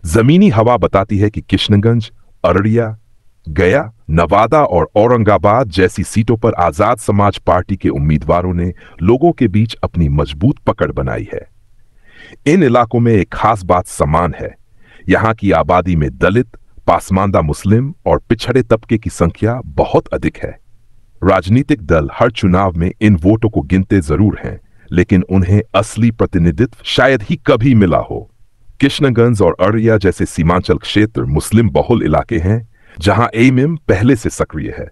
जमीनी हवा बताती है कि किशनगंज, अररिया, गया, नवादा और औरंगाबाद जैसी सीटों पर आजाद समाज पार्टी के उम्मीदवारों ने लोगों के बीच अपनी मजबूत पकड़ बनाई है। इन इलाकों में एक खास बात समान है। यहां की आबादी में दलित, पासमानदा मुस्लिम और पिछड़े तबके की संख्या बहुत अधिक है। राजनीतिक दल हर चुनाव में इन वोटों को गिनते जरूर हैं, लेकिन उन्हें असली प्रतिनिधित्व शायद ही कभी मिला हो। किशनगंज और अररिया जैसे सीमांचल क्षेत्र मुस्लिम बहुल इलाके हैं, जहां एएमएम पहले से सक्रिय है।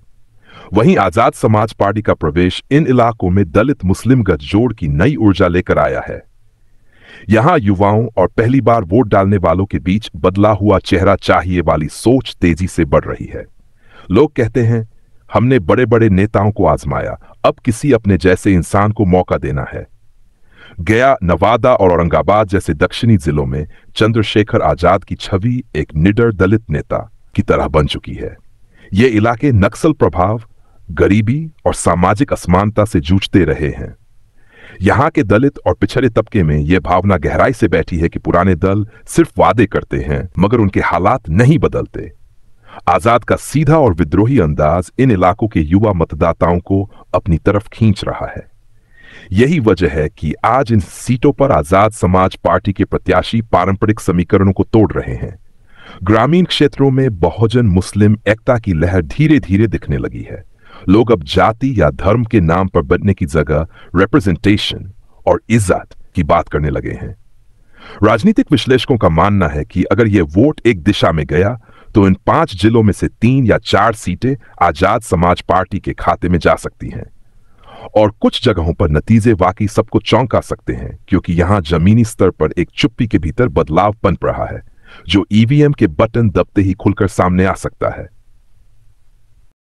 वहीं आजाद समाज पार्टी का प्रवेश इन इलाकों में दलित मुस्लिम गठजोड़ की नई ऊर्जा लेकर आया है। यहां युवाओं और पहली बार वोट डालने वालों के बीच बदला हुआ चेहरा चाहिए वाली सोच तेजी से बढ़ रही है। लोग कहते हैं, हमने बड़े बड़े नेताओं को आजमाया, अब किसी अपने जैसे इंसान को मौका देना है। गया, नवादा और औरंगाबाद जैसे दक्षिणी जिलों में चंद्रशेखर आजाद की छवि एक निडर दलित नेता की तरह बन चुकी है। ये इलाके नक्सल प्रभाव, गरीबी और सामाजिक असमानता से जूझते रहे हैं। यहां के दलित और पिछड़े तबके में यह भावना गहराई से बैठी है कि पुराने दल सिर्फ वादे करते हैं, मगर उनके हालात नहीं बदलते। आजाद का सीधा और विद्रोही अंदाज इन इलाकों के युवा मतदाताओं को अपनी तरफ खींच रहा है। यही वजह है कि आज इन सीटों पर आजाद समाज पार्टी के प्रत्याशी पारंपरिक समीकरणों को तोड़ रहे हैं। ग्रामीण क्षेत्रों में बहुजन मुस्लिम एकता की लहर धीरे धीरे दिखने लगी है। लोग अब जाति या धर्म के नाम पर बदलने की जगह रिप्रेजेंटेशन और इज्जत की बात करने लगे हैं। राजनीतिक विश्लेषकों का मानना है कि अगर यह वोट एक दिशा में गया तो इन 5 जिलों में से 3 या 4 सीटें आजाद समाज पार्टी के खाते में जा सकती हैं। और कुछ जगहों पर नतीजे वाकई सबको चौंका सकते हैं, क्योंकि यहां जमीनी स्तर पर एक चुप्पी के भीतर बदलाव पनप रहा है, जो ईवीएम के बटन दबते ही खुलकर सामने आ सकता है।